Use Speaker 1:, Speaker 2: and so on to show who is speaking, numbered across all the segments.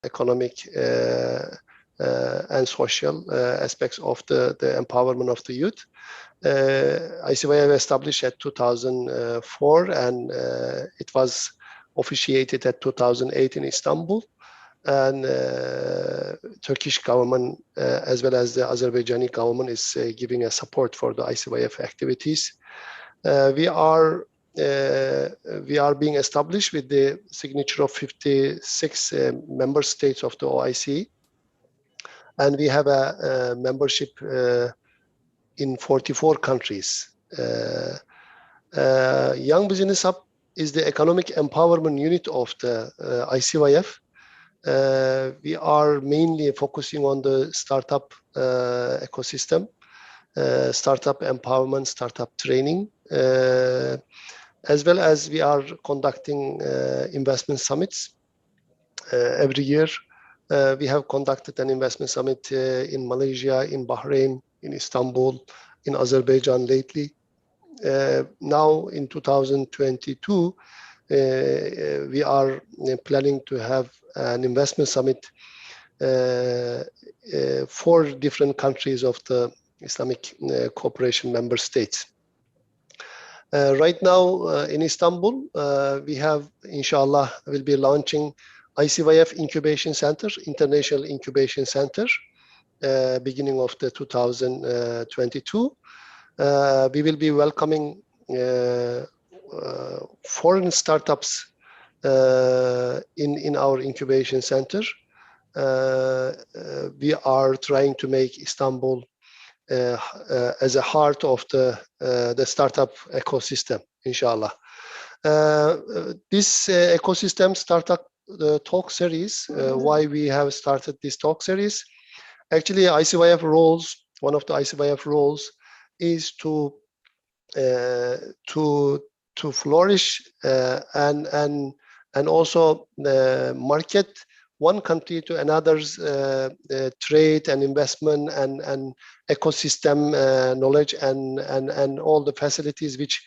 Speaker 1: economic and social aspects of the empowerment of the youth. ICYF established at 2004, and it was officiated at 2008 in Istanbul. And Turkish government as well as the Azerbaijani government is giving a support for the ICYF activities. We are being established with the signature of 56 member states of the OIC, and we have a membership in 44 countries. Young Business Hub is the economic empowerment unit of the ICYF. We are mainly focusing on the startup ecosystem, startup empowerment, startup training, as well as we are conducting investment summits every year. We have conducted an investment summit in Malaysia, in Bahrain, in Istanbul, in Azerbaijan lately. Now in 2022, we are planning to have an investment summit for different countries of the Islamic Cooperation member states. Right now in Istanbul, we have, inshallah, will be launching ICYF Incubation Center, International Incubation Center, beginning of the 2022. We will be welcoming foreign startups in our incubation center. We are trying to make Istanbul as a heart of the startup ecosystem, inshallah. This ecosystem startup talk series, why we have started this talk series, actually ICYF roles, one of the ICYF roles is to flourish and also market one country to another's trade and investment and ecosystem knowledge and all the facilities which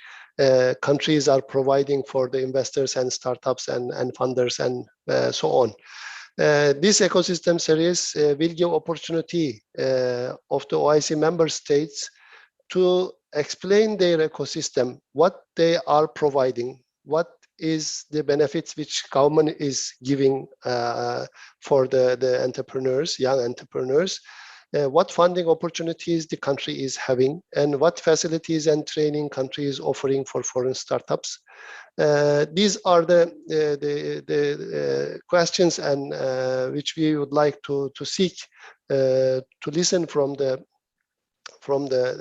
Speaker 1: countries are providing for the investors and startups and funders and so on. This ecosystem series will give opportunity of the OIC member states to explain their ecosystem, what they are providing, what is the benefits which government is giving for the entrepreneurs, young entrepreneurs, what funding opportunities the country is having, and what facilities and training country is offering for foreign startups. These are the questions and which we would like to seek to listen from the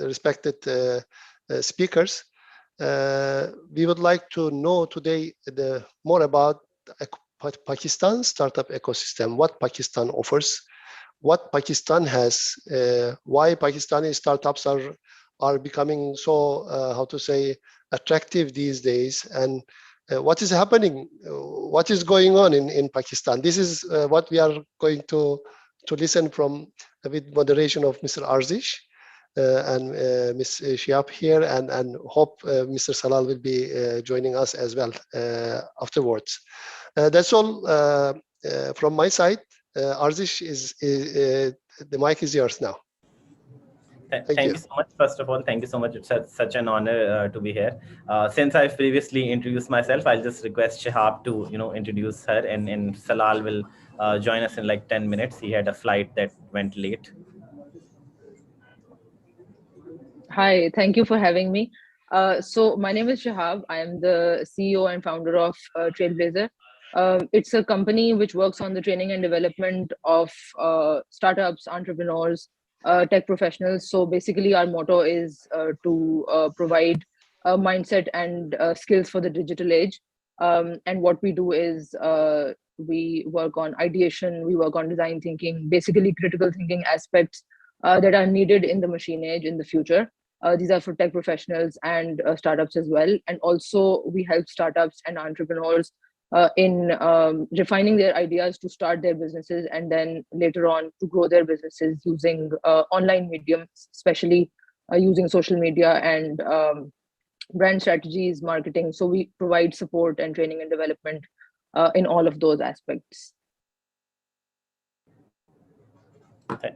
Speaker 1: respected speakers. We would like to know today more about Pakistan's startup ecosystem, what Pakistan offers, what Pakistan has, why Pakistani startups are becoming so, how to say, attractive these days, and what is happening, what is going on in Pakistan. This is what we are going to listen from with moderation of Mr. Arzish. And Ms. Shiab here, and hope Mr. Salal will be joining us as well afterwards. That's all from my side. Arzish, the mic is yours now.
Speaker 2: Thank you so much. First of all, thank you so much. It's such an honor to be here. Since I've previously introduced myself, I'll just request Shihab to introduce her, and Salal will join us in like 10 minutes. He had a flight that went late.
Speaker 3: Hi, thank you for having me. So my name is Shihab. I am the CEO and founder of Trailblazer. It's a company which works on the training and development of startups, entrepreneurs, tech professionals. So basically our motto is to provide a mindset and skills for the digital age. And what we do is we work on ideation, we work on design thinking, basically critical thinking aspects that are needed in the machine age in the future. These are for tech professionals and startups as well. And also we help startups and entrepreneurs in refining their ideas to start their businesses, and then later on to grow their businesses using online mediums, especially using social media and brand strategies, marketing. So we provide support and training and development in all of those aspects.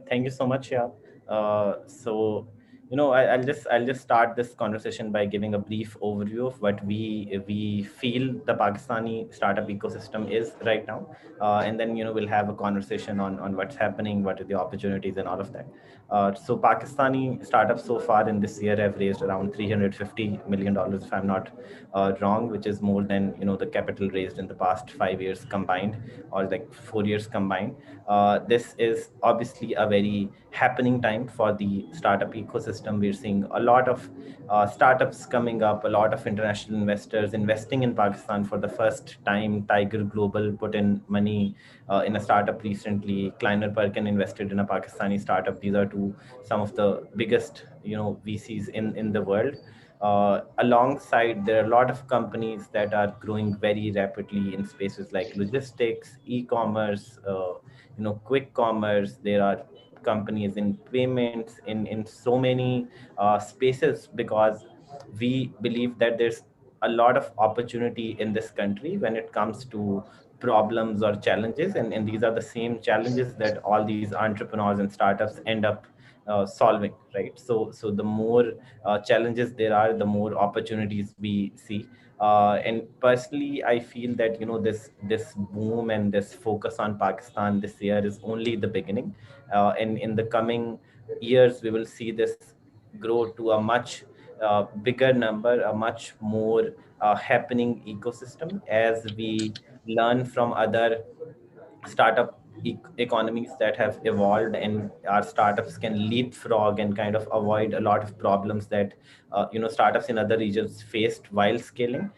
Speaker 2: Thank you so much, yeah. So, I'll just start this conversation by giving a brief overview of what we feel the Pakistani startup ecosystem is right now, and then we'll have a conversation on what's happening, what are the opportunities, and all of that. So, Pakistani startups so far in this year have raised around $350 million, if I'm not wrong, which is more than the capital raised in the past 5 years combined, or like 4 years combined. This is obviously a very happening time for the startup ecosystem. We're seeing a lot of startups coming up, a lot of international investors investing in Pakistan for the first time. Tiger Global put in money in a startup recently. Kleiner Perkin invested in a Pakistani startup. These are some of the biggest VCs in the world. Alongside, there are a lot of companies that are growing very rapidly in spaces like logistics, e-commerce, quick commerce. There are companies in payments, in so many spaces, because we believe that there's a lot of opportunity in this country when it comes to problems or challenges, and these are the same challenges that all these entrepreneurs and startups end up solving, right? So the more challenges there are, the more opportunities we see. And personally, I feel that this boom and this focus on Pakistan this year is only the beginning. And in the coming years, we will see this grow to a much bigger number, a much more happening ecosystem, as we learn from other startup economies that have evolved, and our startups can leapfrog and kind of avoid a lot of problems that startups in other regions faced while scaling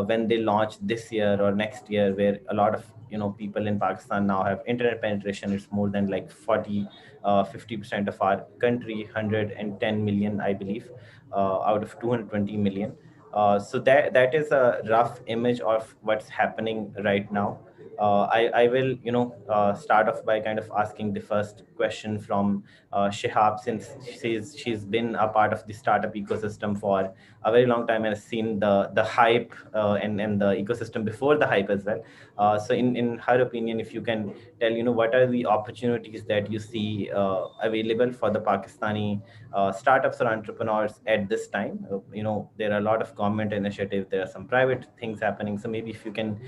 Speaker 2: when they launch this year or next year, where a lot of people in Pakistan now have internet penetration. It's more than like 50% of our country, 110 million, I believe, out of 220 million. So that is a rough image of what's happening right now. I will start off by kind of asking the first question from Shihab, since she's been a part of the startup ecosystem for a very long time and has seen the hype and the ecosystem before the hype as well. So in her opinion, if you can tell what are the opportunities that you see available for the Pakistani startups or entrepreneurs at this time. There are a lot of government initiatives, there are some private things happening. So maybe if you can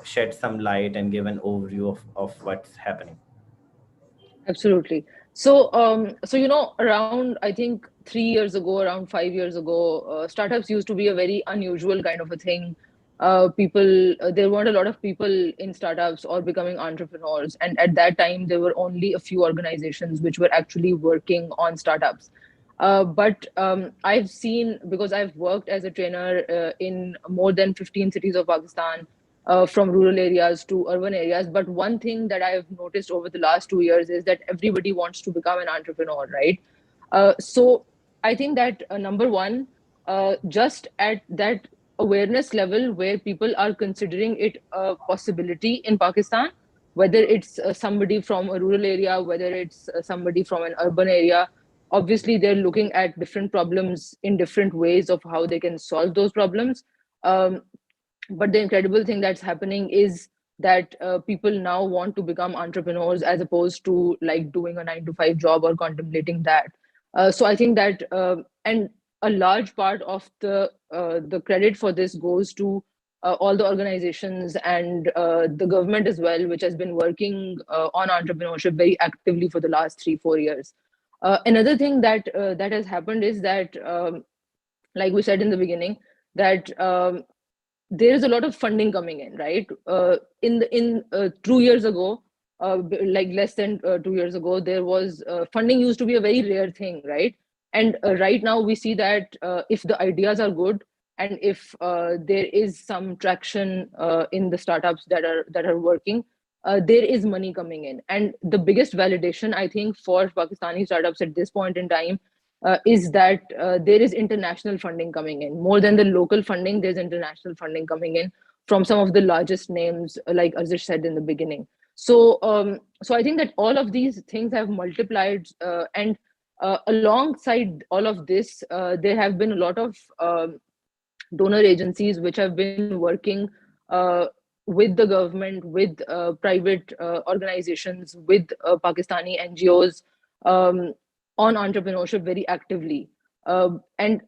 Speaker 2: shed some light and give an overview of what's happening.
Speaker 3: Absolutely. So around, I think 3 years ago, around 5 years ago, startups used to be a very unusual kind of a thing. There weren't a lot of people in startups or becoming entrepreneurs, and at that time, there were only a few organizations which were actually working on startups. But I've seen, because I've worked as a trainer in more than 15 cities of Pakistan, from rural areas to urban areas. But one thing that I've noticed over the last 2 years is that everybody wants to become an entrepreneur, right? So I think that number one, just at that awareness level where people are considering it a possibility in Pakistan, whether it's somebody from a rural area, whether it's somebody from an urban area, obviously they're looking at different problems in different ways of how they can solve those problems. Um, but the incredible thing that's happening is that people now want to become entrepreneurs as opposed to like doing a 9 to 5 job or contemplating that. So I think that and a large part of the credit for this goes to all the organizations and the government as well, which has been working on entrepreneurship very actively for the last 3 4 years. Another thing that has happened is that, like we said in the beginning, that there is a lot of funding coming in, right? In 2 years ago, like less than 2 years ago, there was funding used to be a very rare thing, right? And right now we see that if the ideas are good, and if there is some traction in the startups that are working, there is money coming in. And the biggest validation, I think, for Pakistani startups at this point in time is that there is international funding coming in. More than the local funding, there's international funding coming in from some of the largest names, like Arzish said in the beginning. So I think that all of these things have multiplied, and alongside all of this, there have been a lot of donor agencies which have been working uh, with the government, with private organizations, with Pakistani NGOs on entrepreneurship very actively. And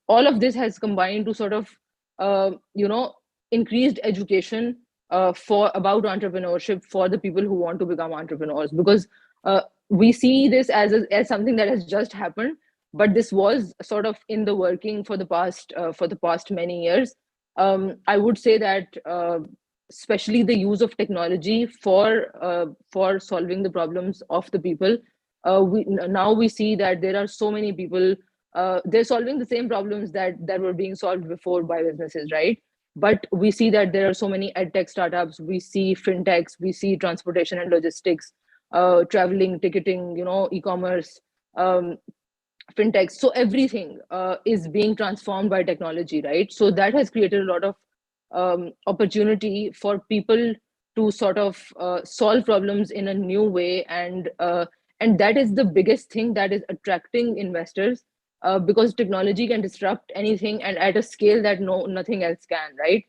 Speaker 3: all of this has combined to sort of, increased education for about entrepreneurship for the people who want to become entrepreneurs. Because we see this as something that has just happened, but this was sort of in the working for the past many years. I would say that especially the use of technology for solving the problems of the people. Now we see that there are so many people. They're solving the same problems that were being solved before by businesses, right? But we see that there are so many edtech startups. We see fintechs. We see transportation and logistics, traveling, ticketing, e-commerce. Fintech, so everything is being transformed by technology, right? So that has created a lot of opportunity for people to sort of solve problems in a new way. And that is the biggest thing that is attracting investors, because technology can disrupt anything and at a scale that nothing else can, right?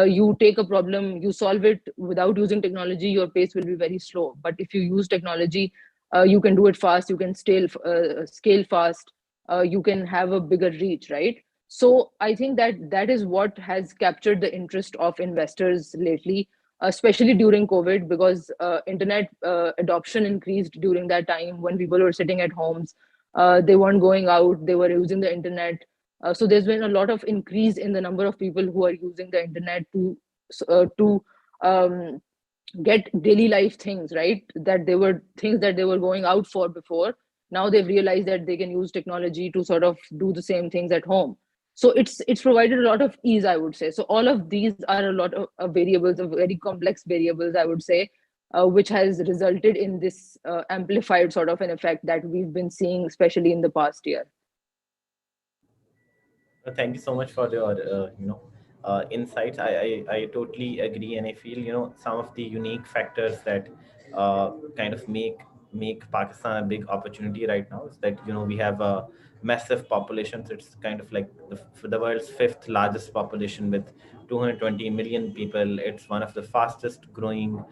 Speaker 3: You take a problem, you solve it without using technology, your pace will be very slow. But if you use technology, you can do it fast, you can scale fast, you can have a bigger reach, right? So I think that is what has captured the interest of investors lately, especially during COVID, because internet adoption increased during that time when people were sitting at homes. They weren't going out, they were using the internet. So there's been a lot of increase in the number of people who are using the internet to um, get daily life things, right? That they were things that they were going out for before. Now they've realized that they can use technology to sort of do the same things at home. So it's provided a lot of ease, I would say. So all of these are a lot of variables, of very complex variables, I would say, which has resulted in this amplified sort of an effect that we've been seeing, especially in the past year.
Speaker 2: Thank you so much for your insights. I totally agree, and I feel some of the unique factors that kind of make Pakistan a big opportunity right now is that we have a massive population. So it's kind of like the world's fifth largest population with 220 million people. It's one of the fastest growing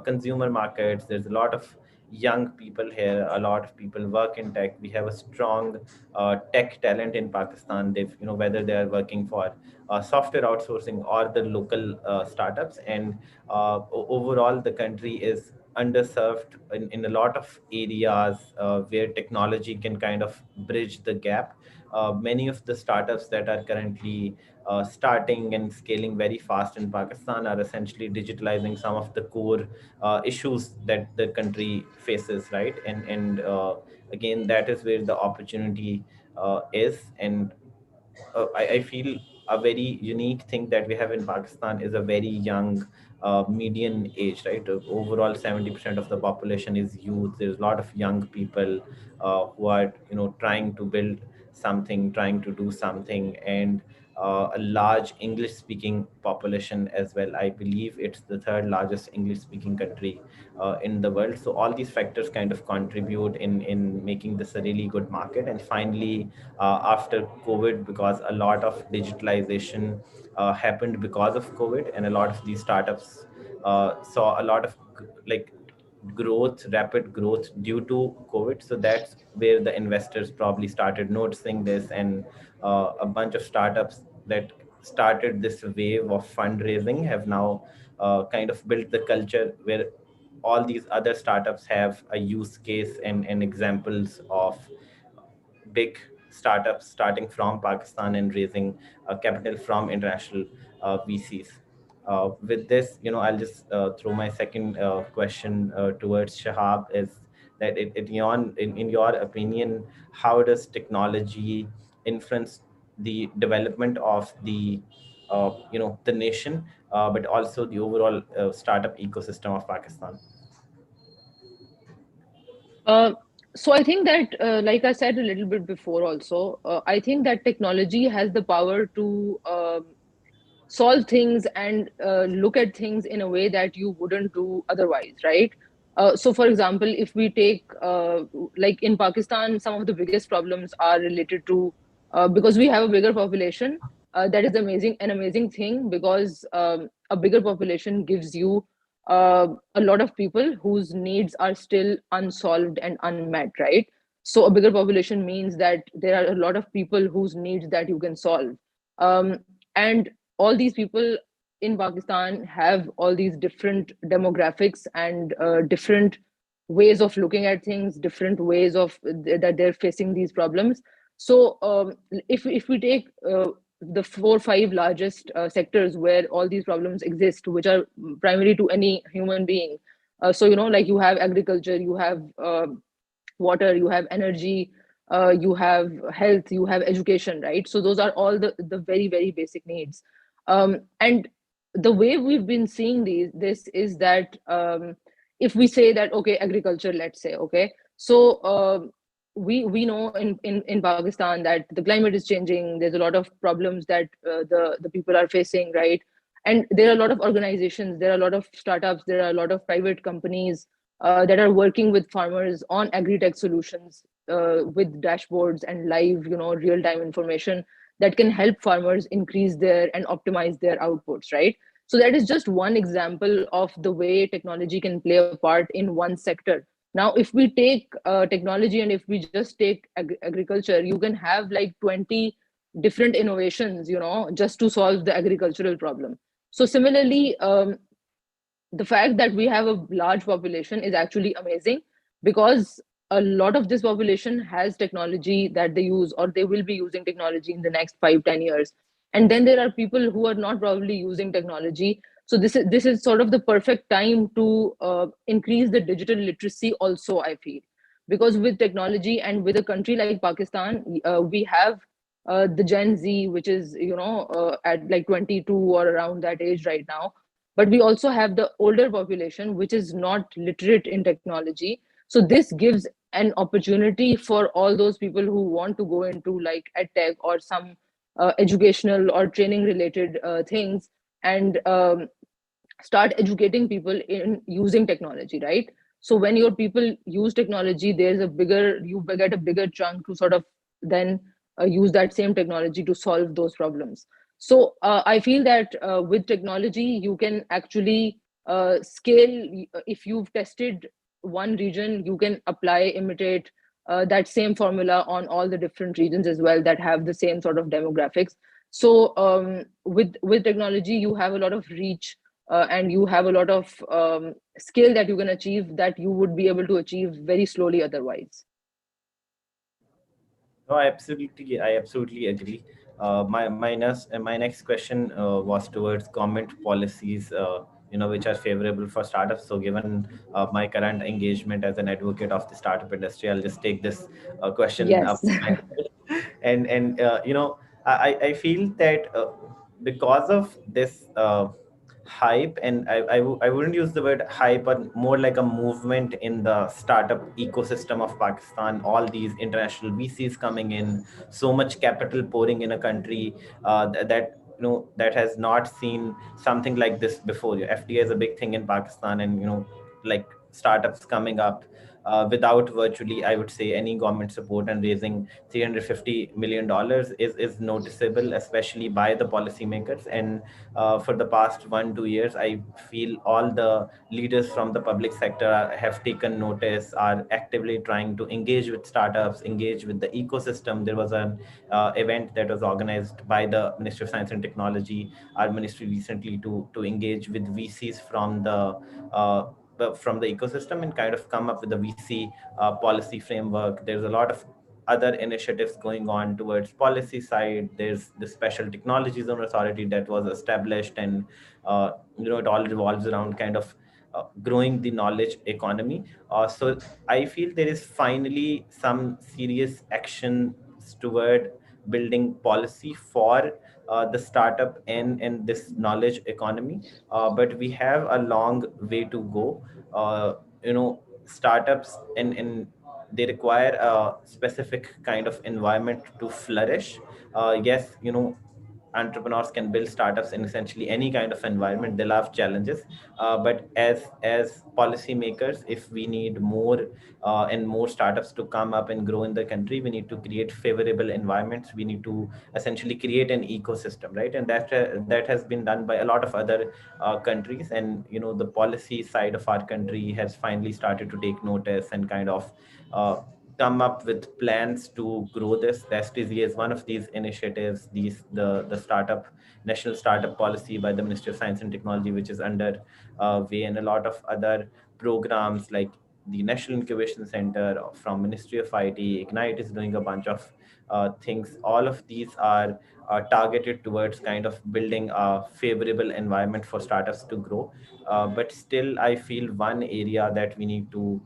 Speaker 2: consumer markets. There's a lot of young people here. A lot of people work in tech. We have a strong tech talent in Pakistan. They've, whether they are working for software outsourcing or the local startups. And overall, the country is underserved in a lot of areas where technology can kind of bridge the gap. Many of the startups that are currently starting and scaling very fast in Pakistan are essentially digitalizing some of the core issues that the country faces, right? And again, that is where the opportunity is. And I feel a very unique thing that we have in Pakistan is a very young median age, right? Overall, 70% of the population is youth. There's a lot of young people who are, trying to build something, trying to do something, and a large English-speaking population as well. I believe it's the third largest English-speaking country in the world. So all these factors kind of contribute in making this a really good market. And finally, after COVID, because a lot of digitalization happened because of COVID, and a lot of these startups saw a lot of growth, rapid growth due to COVID. So that's where the investors probably started noticing this, and a bunch of startups that started this wave of fundraising have now kind of built the culture where all these other startups have a use case and examples of big startups starting from Pakistan and raising capital from international VCs. With this, I'll just throw my second question towards Shahab. Is that in your opinion, how does technology influence the development of the nation, but also the overall startup ecosystem of Pakistan?
Speaker 3: Uh, so I think that, like I said a little bit before, also, I think that technology has the power to solve things and look at things in a way that you wouldn't do otherwise, right? So, for example, if we take, like in Pakistan, some of the biggest problems are related to, because we have a bigger population, that is an amazing thing, because a bigger population gives you a lot of people whose needs are still unsolved and unmet, right? So a bigger population means that there are a lot of people whose needs that you can solve. And all these people in Pakistan have all these different demographics and different ways of looking at things, different ways of that they're facing these problems. So if we take the 4 or 5 largest sectors where all these problems exist, which are primary to any human being. So like you have agriculture, you have water, you have energy, you have health, you have education, right? So those are all the very, very basic needs. And the way we've been seeing this is that if we say that, okay, agriculture, let's say, okay, so we know in Pakistan that the climate is changing. There's a lot of problems that the people are facing, right? And there are a lot of organizations, there are a lot of startups, there are a lot of private companies that are working with farmers on agri-tech solutions, with dashboards and live, real-time information that can help farmers increase their and optimize their outputs, right? So that is just one example of the way technology can play a part in one sector. Now, if we take technology and if we just take agriculture, you can have like 20 different innovations, just to solve the agricultural problem. So similarly, the fact that we have a large population is actually amazing, because a lot of this population has technology that they use, or they will be using technology in the next 5-10 years. And then there are people who are not probably using technology. So this is sort of the perfect time to increase the digital literacy also, I feel, because with technology and with a country like Pakistan, we have the Gen Z, which is at like 22 or around that age right now. But we also have the older population which is not literate in technology. So this gives an opportunity for all those people who want to go into like edtech or some educational or training related things, and start educating people in using technology, right? So when your people use technology, there's a bigger you get a bigger chunk to sort of then use that same technology to solve those problems. So I feel that with technology you can actually scale. If you've tested one region, you can apply, imitate that same formula on all the different regions as well that have the same sort of demographics. So with technology you have a lot of reach, and you have a lot of skill that you can achieve that you would be able to achieve very slowly otherwise.
Speaker 2: No, I absolutely agree. My next question was towards government policies, which are favorable for startups. So, given my current engagement as an advocate of the startup industry, I'll just take this question
Speaker 3: Yes.
Speaker 2: up. And I feel that because of this hype, and I wouldn't use the word hype, but more like a movement in the startup ecosystem of Pakistan, all these international VCs coming in, so much capital pouring in a country that has not seen something like this before. FDI is a big thing in Pakistan, and like startups coming up without virtually, I would say, any government support, and raising $350 million is noticeable, especially by the policymakers. And for the past 1-2 years, I feel all the leaders from the public sector have taken notice, are actively trying to engage with startups, engage with the ecosystem. There was an event that was organized by the Ministry of Science and Technology, our ministry, recently, to engage with VCs uh, from the ecosystem and kind of come up with a VC policy framework. There's a lot of other initiatives going on towards policy side. There's the Special Technology Zone Authority that was established, and it all revolves around kind of growing the knowledge economy. So I feel there is finally some serious action toward building policy for the startup and this knowledge economy. But we have a long way to go. Startups, and they require a specific kind of environment to flourish. Yes, entrepreneurs can build startups in essentially any kind of environment. They'll have challenges, but as policymakers, if we need more and more startups to come up and grow in the country, we need to create favorable environments. We need to essentially create an ecosystem, right? And that has been done by a lot of other countries. And the policy side of our country has finally started to take notice and kind of come up with plans to grow this. The STZ is one of these initiatives. The startup national startup policy by the Ministry of Science and Technology, which is under way, and a lot of other programs like the National Incubation Center from Ministry of IT. Ignite is doing a bunch of things. All of these are targeted towards kind of building a favorable environment for startups to grow. But still, I feel one area that we need to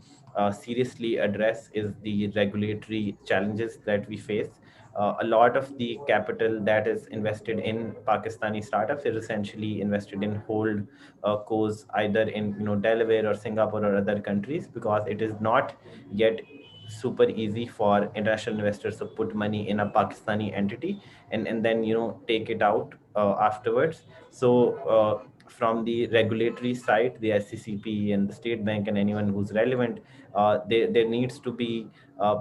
Speaker 2: seriously address is the regulatory challenges that we face. A lot of the capital that is invested in Pakistani startups is essentially invested in hold cos, either in Delaware or Singapore or other countries, because it is not yet super easy for international investors to put money in a Pakistani entity and then take it out afterwards. So from the regulatory side, the SCCP and the State Bank and anyone who's relevant, there needs to be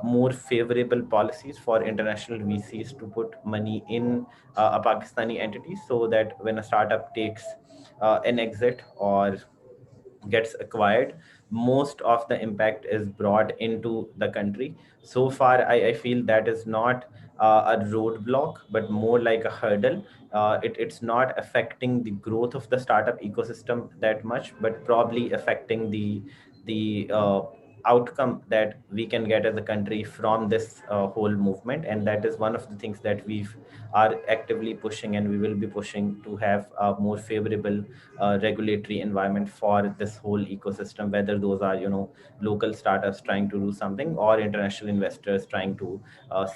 Speaker 2: more favorable policies for international VCs to put money in a Pakistani entity, so that when a startup takes an exit or gets acquired, most of the impact is brought into the country. So far, I feel that is not a roadblock, but more like a hurdle. It's not affecting the growth of the startup ecosystem that much, but probably affecting the outcome that we can get as a country from this whole movement. And that is one of the things that we are actively pushing, and we will be pushing to have a more favorable regulatory environment for this whole ecosystem, whether those are local startups trying to do something or international investors trying to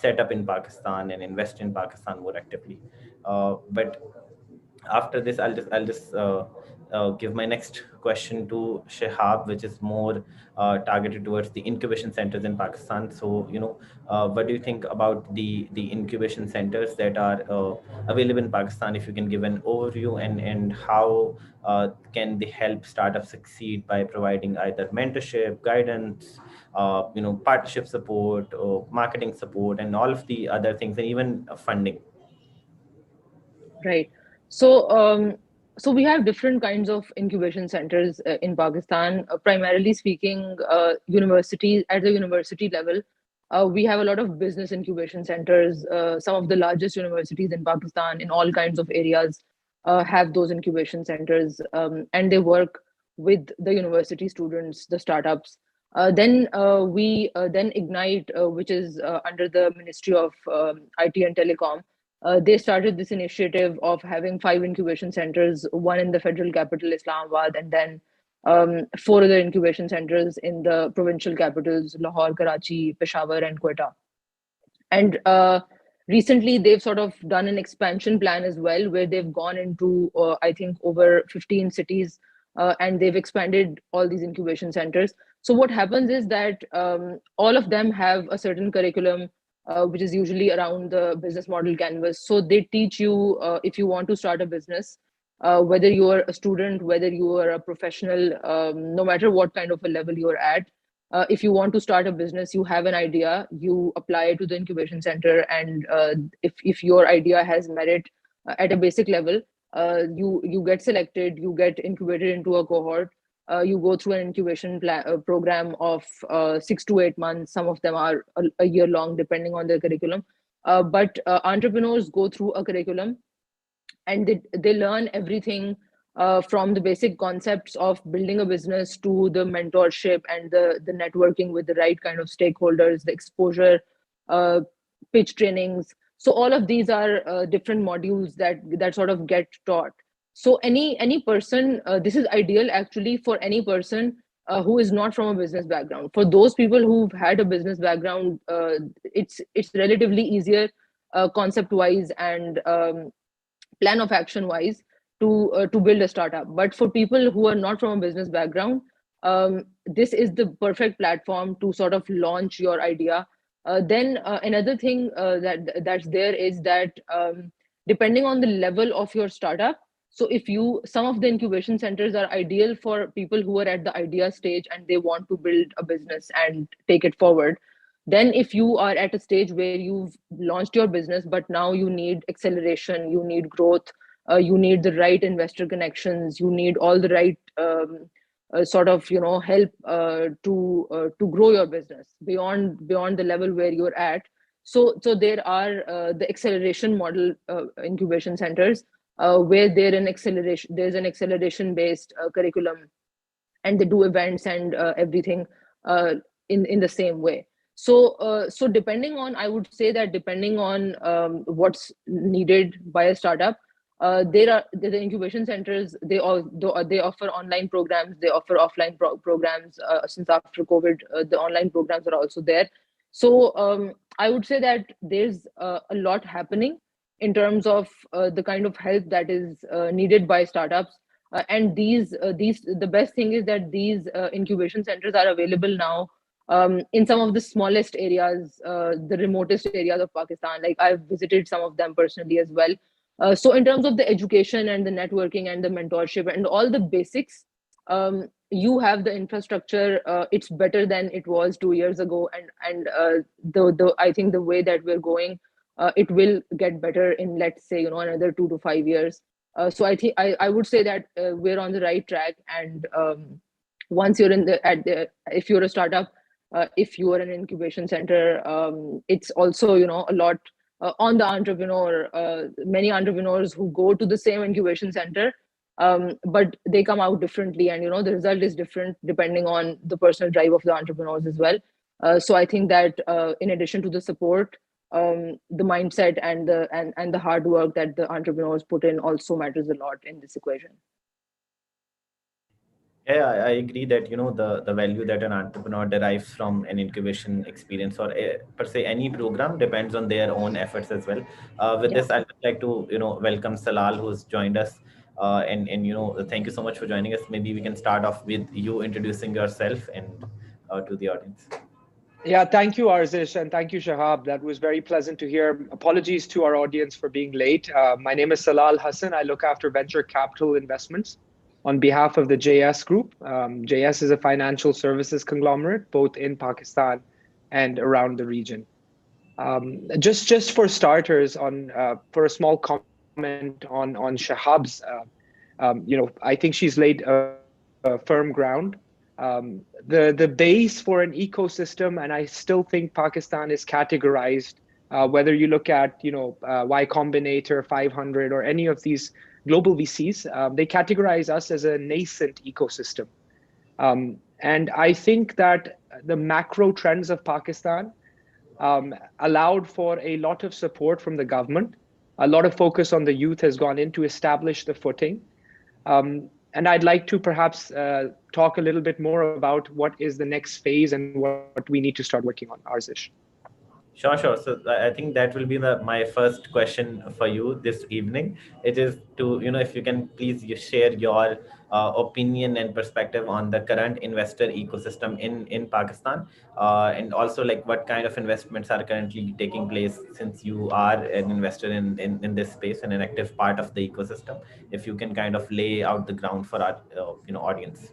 Speaker 2: set up in Pakistan and invest in Pakistan more actively. But after this, I'll just give my next question to Shehab, which is more targeted towards the incubation centers in Pakistan. So, what do you think about the incubation centers that are available in Pakistan? If you can give an overview, and how can they help startups succeed by providing either mentorship, guidance, partnership support, or marketing support, and all of the other things, and even funding.
Speaker 3: Right. So, so we have different kinds of incubation centers in Pakistan. Primarily speaking, universities at the university level, we have a lot of business incubation centers. Some of the largest universities in Pakistan, in all kinds of areas, have those incubation centers, and they work with the university students, the startups. Then Ignite, which is under the Ministry of IT and Telecom. They started this initiative of having 5 incubation centers, one in the federal capital, Islamabad, and then 4 other incubation centers in the provincial capitals, Lahore, Karachi, Peshawar, and Quetta. And recently, they've sort of done an expansion plan as well, where they've gone into, I think, over 15 cities, and they've expanded all these incubation centers. So what happens is that all of them have a certain curriculum, which is usually around the business model canvas. So they teach you, if you want to start a business, whether you are a student, whether you are a professional, no matter what kind of a level you're at, if you want to start a business, you have an idea, you apply to the incubation center, and if your idea has merit at a basic level, you get selected, you get incubated into a cohort. You go through an incubation program of 6 to 8 months. Some of them are a year long, depending on their curriculum. But entrepreneurs go through a curriculum, and they learn everything from the basic concepts of building a business to the mentorship and the networking with the right kind of stakeholders, the exposure, pitch trainings. So all of these are different modules that sort of get taught. So any person, this is ideal actually for any person who is not from a business background. For those people who've had a business background, it's relatively easier concept wise and plan of action wise to build a startup. But for people who are not from a business background, this is the perfect platform to sort of launch your idea. Then another thing that's there is that depending on the level of your startup. So if some of the incubation centers are ideal for people who are at the idea stage and they want to build a business and take it forward. Then if you are at a stage where you've launched your business, but now you need acceleration, you need growth, you need the right investor connections, you need all the right sort of help to grow your business beyond the level where you're at. So there are the acceleration model incubation centers where there's an acceleration based curriculum, and they do events and everything uh, in the same way. So depending on, I would say that depending on what's needed by a startup, there are the incubation centers. They offer online programs, they offer offline programs. Since after COVID, the online programs are also there. So I would say that there's a lot happening in terms of the kind of help that is needed by startups. And these the best thing is that these incubation centers are available now in some of the smallest areas, the remotest areas of Pakistan. Like, I've visited some of them personally as well. So in terms of the education and the networking and the mentorship and all the basics, you have the infrastructure. It's better than it was 2 years ago, and the I think the way that we're going, it will get better in, let's say, another 2 to 5 years. So I think I would say that we're on the right track. And once you're if you're a startup, if you are an incubation center, it's also a lot on the entrepreneur. Many entrepreneurs who go to the same incubation center, but they come out differently, and the result is different depending on the personal drive of the entrepreneurs as well. So I think that in addition to the support, the mindset and the hard work that the entrepreneurs put in also matters a lot in this equation.
Speaker 2: Yeah, I agree that the value that an entrepreneur derives from an incubation experience, or per se any program, depends on their own efforts as well. With this, I'd like to welcome Salal, who's joined us, and thank you so much for joining us. Maybe we can start off with you introducing yourself and to the audience.
Speaker 4: Yeah, thank you, Arzish, and thank you, Shahab. That was very pleasant to hear. Apologies to our audience for being late. My name is Salal Hassan. I look after venture capital investments on behalf of the JS Group. JS is a financial services conglomerate, both in Pakistan and around the region. Just for starters, for a small comment on Shahab's, I think she's laid a firm ground. The base for an ecosystem, and I still think Pakistan is categorized, whether you look at Y Combinator, 500, or any of these global VCs, they categorize us as a nascent ecosystem. And I think that the macro trends of Pakistan allowed for a lot of support from the government. A lot of focus on the youth has gone in to establish the footing. And I'd like to perhaps talk a little bit more about what is the next phase and what we need to start working on, Arzish.
Speaker 2: Sure. So I think that will be my first question for you this evening. It is to, if you can please share your opinion and perspective on the current investor ecosystem in Pakistan, and also like what kind of investments are currently taking place, since you are an investor in this space and an active part of the ecosystem. If you can kind of lay out the ground for our audience.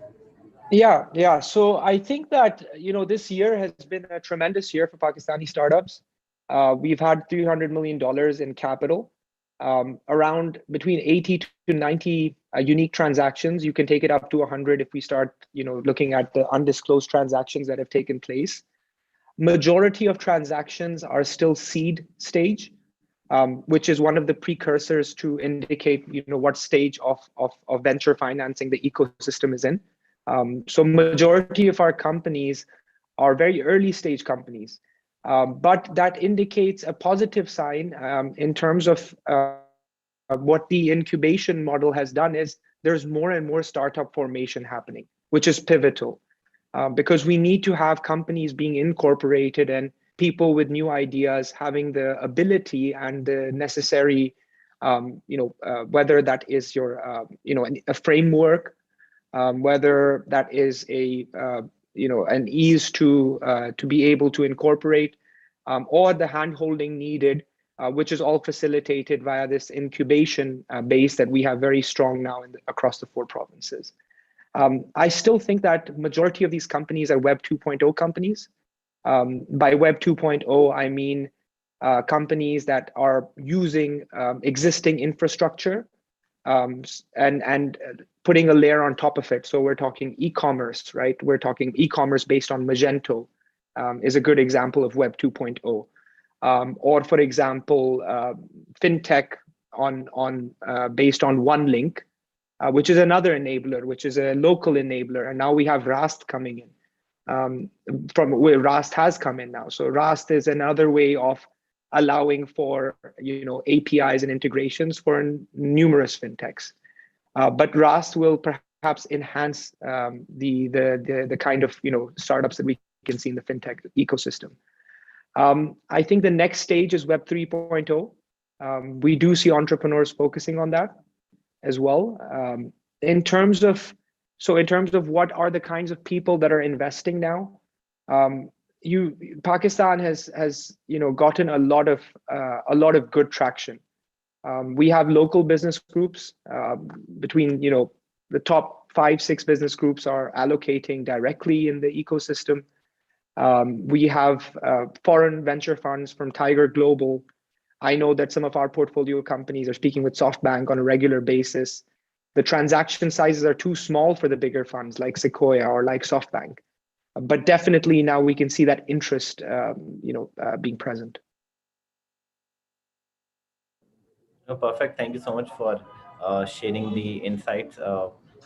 Speaker 4: Yeah. So I think that this year has been a tremendous year for Pakistani startups. We've had $300 million in capital, around between 80 to 90 unique transactions. You can take it up to 100 if we start looking at the undisclosed transactions that have taken place. Majority of transactions are still seed stage, which is one of the precursors to indicate what stage of venture financing the ecosystem is in. So majority of our companies are very early stage companies, but that indicates a positive sign in terms of what the incubation model has done is there's more and more startup formation happening, which is pivotal, because we need to have companies being incorporated and people with new ideas having the ability and the necessary, whether that is a framework, whether that is an ease to be able to incorporate, or the hand-holding needed which is all facilitated via this incubation base that we have very strong now across the 4 provinces. I still think that majority of these companies are Web 2.0 companies. By Web 2.0, I mean companies that are using existing infrastructure and putting a layer on top of it. So we're talking e-commerce, right? We're talking e-commerce based on Magento is a good example of Web 2.0. Or for example, fintech based on OneLink, which is another enabler, which is a local enabler. And now we have Rast coming in from where Rast has come in now. So Rast is another way of allowing for APIs and integrations for numerous fintechs. But Rast will perhaps enhance the kind of startups that we can see in the fintech ecosystem. I think the next stage is Web 3.0. We do see entrepreneurs focusing on that as well. In terms of what are the kinds of people that are investing now, Pakistan has gotten a lot of good traction. We have local business groups between the top 5-6 business groups are allocating directly in the ecosystem. We have foreign venture funds from Tiger Global. I know that some of our portfolio companies are speaking with SoftBank on a regular basis. The transaction sizes are too small for the bigger funds like Sequoia or like SoftBank. But definitely now we can see that interest being present.
Speaker 2: Oh, perfect. Thank you so much for sharing the insights.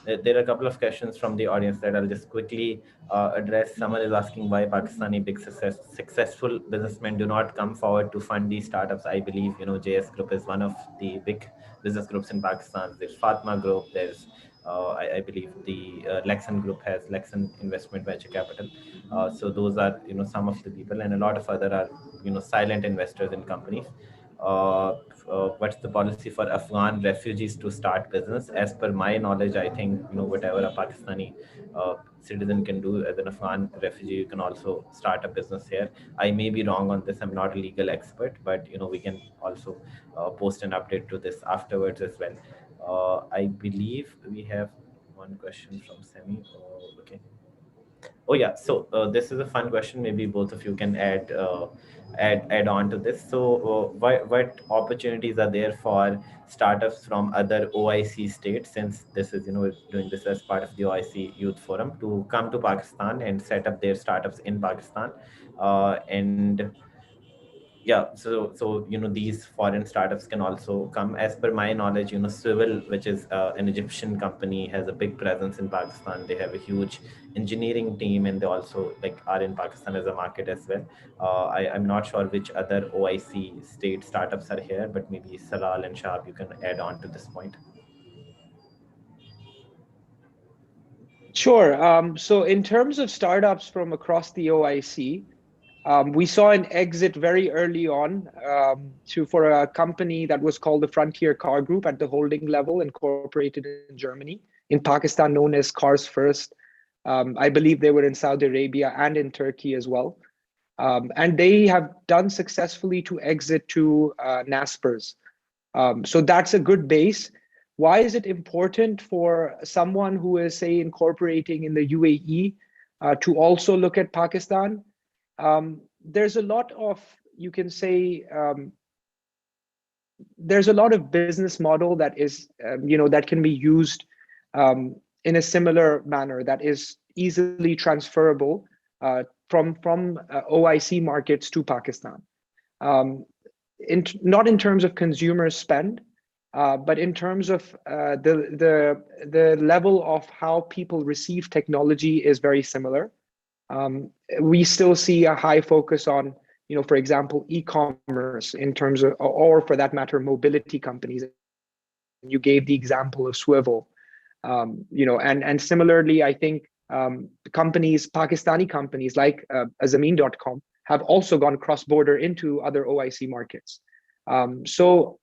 Speaker 2: There are a couple of questions from the audience that I'll just quickly address. Someone is asking why Pakistani big successful businessmen do not come forward to fund these startups. I believe JS Group is one of the big business groups in Pakistan. There's Fatma Group. There's I believe the Lexan Group has Lexan Investment Venture Capital. So those are some of the people, and a lot of other are silent investors in companies. What's the policy for Afghan refugees to start business? As per my knowledge, I think whatever a Pakistani citizen can do as an Afghan refugee, you can also start a business here. I may be wrong on this. I'm not a legal expert, but we can also post an update to this afterwards as well. I believe we have one question from Semi. Okay. Oh yeah, so this is a fun question. Maybe both of you can add on to this. So what opportunities are there for startups from other OIC states, since this is we're doing this as part of the OIC Youth Forum, to come to Pakistan and set up their startups in Pakistan, and yeah, so these foreign startups can also come. As per my knowledge, Civil, which is an Egyptian company, has a big presence in Pakistan. They have a huge engineering team, and they also are in Pakistan as a market as well. I'm not sure which other OIC state startups are here, but maybe Salal and Shahab, you can add on to this point.
Speaker 4: Sure. So in terms of startups from across the OIC, we saw an exit very early on for a company that was called the Frontier Car Group at the holding level, incorporated in Germany. In Pakistan, known as Cars First. I believe they were in Saudi Arabia and in Turkey as well. And they have done successfully to exit to Naspers. So that's a good base. Why is it important for someone who is, say, incorporating in the UAE to also look at Pakistan? There's a lot of, you can say, there's a lot of business model that is, that can be used in a similar manner that is easily transferable from OIC markets to Pakistan. Not in terms of consumer spend, but in terms of the level of how people receive technology is very similar. We still see a high focus on, for example, e-commerce in terms of, or for that matter, mobility companies. You gave the example of Swivel, and similarly, I think companies, Pakistani companies like Zameen.com have also gone cross-border into other OIC markets. So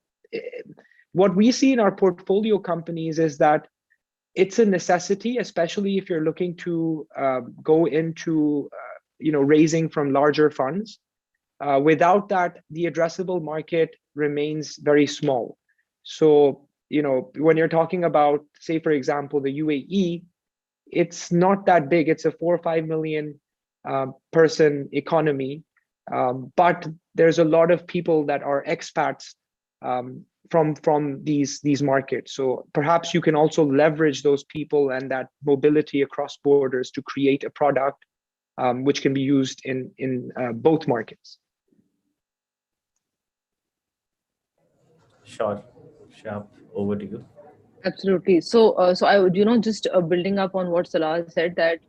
Speaker 4: what we see in our portfolio companies is that it's a necessity, especially if you're looking to go into raising from larger funds. Without that, the addressable market remains very small. So, when you're talking about, say, for example, the UAE, it's not that big. It's a 4 or 5 million person economy, but there's a lot of people that are expats from these markets. So perhaps you can also leverage those people and that mobility across borders to create a product which can be used in both markets.
Speaker 2: Sure. Sure. Over to you.
Speaker 3: Absolutely. So I would, just building up on what Salah said, that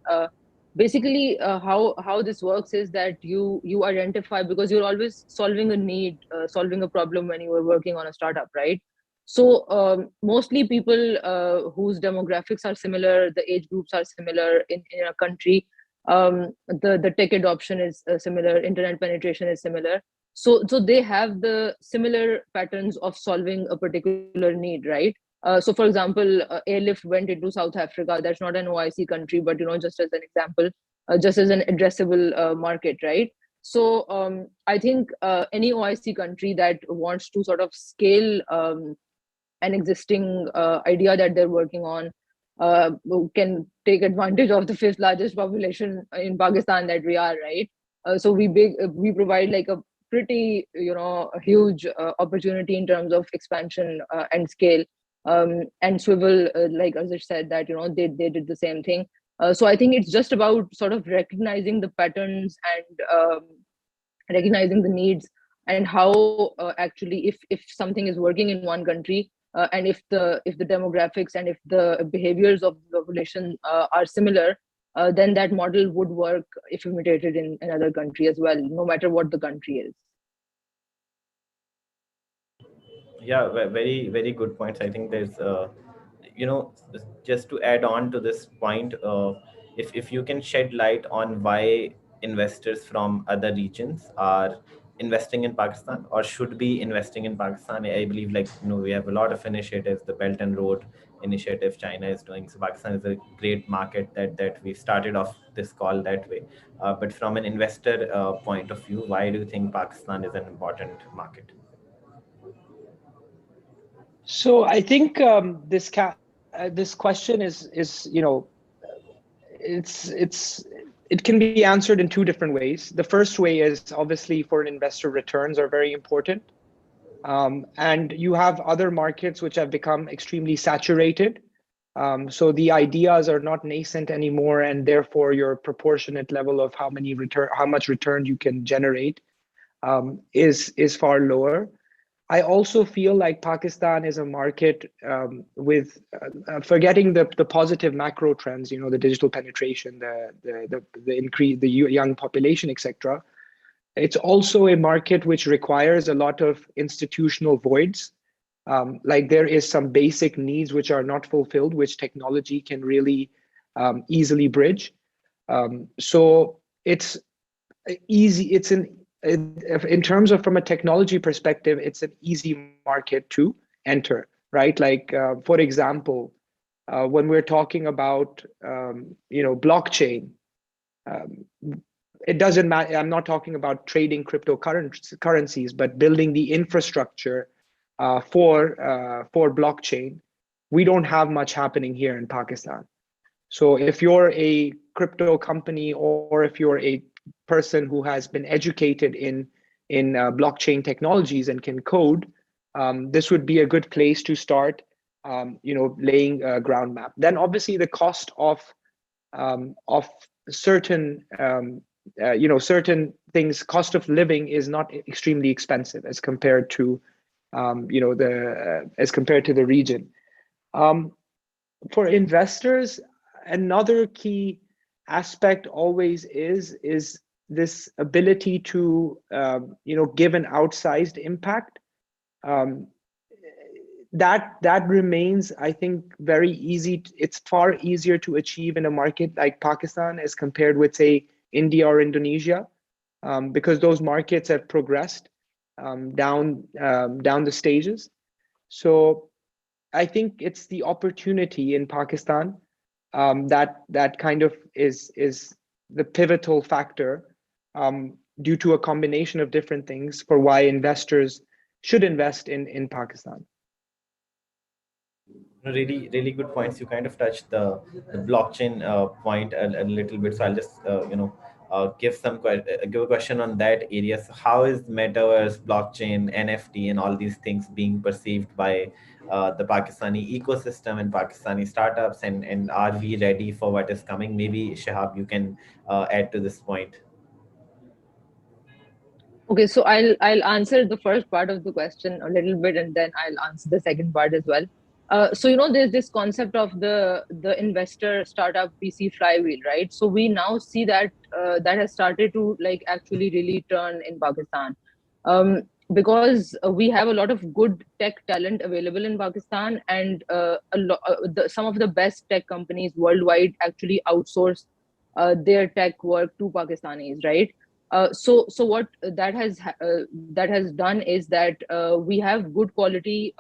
Speaker 3: basically how this works is that you identify, because you're always solving a need, solving a problem when you are working on a startup, right? So mostly people whose demographics are similar, the age groups are similar in a country, the tech adoption is similar, internet penetration is similar. So they have the similar patterns of solving a particular need, right? So, for example, Airlift went into South Africa. That's not an OIC country, but just as an example, just as an addressable market, right? So, I think any OIC country that wants to sort of scale an existing idea that they're working on can take advantage of the fifth largest population in Pakistan that we are, right? So we provide like a pretty huge opportunity in terms of expansion and scale. And Swivel, like Azish said, that they did the same thing. So I think it's just about sort of recognizing the patterns and recognizing the needs, and how actually if something is working in one country, and if the demographics and if the behaviors of the population are similar, then that model would work if imitated in another country as well, no matter what the country is.
Speaker 2: Yeah, very, very good points. I think there's just to add on to this point, if you can shed light on why investors from other regions are investing in Pakistan or should be investing in Pakistan. I believe, like, we have a lot of initiatives, the Belt and Road initiative China is doing. So Pakistan is a great market that we started off this call that way. But from an investor point of view, why do you think Pakistan is an important market?
Speaker 4: So I think this question is it can be answered in two different ways. The first way is obviously for an investor, returns are very important, and you have other markets which have become extremely saturated. So the ideas are not nascent anymore, and therefore your proportionate level of how much return you can generate is far lower. I also feel like Pakistan is a market with forgetting the positive macro trends, the digital penetration, the increase, the young population, etc. It's also a market which requires a lot of institutional voids. Like there is some basic needs which are not fulfilled, which technology can really easily bridge. So it's easy. In terms of from a technology perspective, it's an easy market to enter, right? Like, for example, when we're talking about, blockchain, it doesn't matter. I'm not talking about trading cryptocurrencies, but building the infrastructure for blockchain. We don't have much happening here in Pakistan. So if you're a crypto company, or if you're a person who has been educated in blockchain technologies and can code, this would be a good place to start, laying a ground map. Then obviously the cost of certain certain things, cost of living is not extremely expensive as compared to the region. For investors, another key aspect always is this ability to give an outsized impact. That remains, I think, very easy. It's far easier to achieve in a market like Pakistan as compared with, say, India or Indonesia, because those markets have progressed down the stages. So I think it's the opportunity in Pakistan that kind of is the pivotal factor. due to a combination of different things for why investors should invest in Pakistan.
Speaker 2: Really good points. You kind of touched the blockchain point a little bit, so I'll just give a question on that area. So how is metaverse, blockchain, NFT, and all these things being perceived by the Pakistani ecosystem and Pakistani startups, and are we ready for what is coming? Maybe Shahab, you can add to this point.
Speaker 3: Okay, so I'll answer the first part of the question a little bit, and then I'll answer the second part as well. So there's this concept of the investor startup VC flywheel, right? So we now see that that has started to like actually really turn in Pakistan, because we have a lot of good tech talent available in Pakistan, and some of the best tech companies worldwide actually outsource their tech work to Pakistanis, right? So what that has done is that we have good quality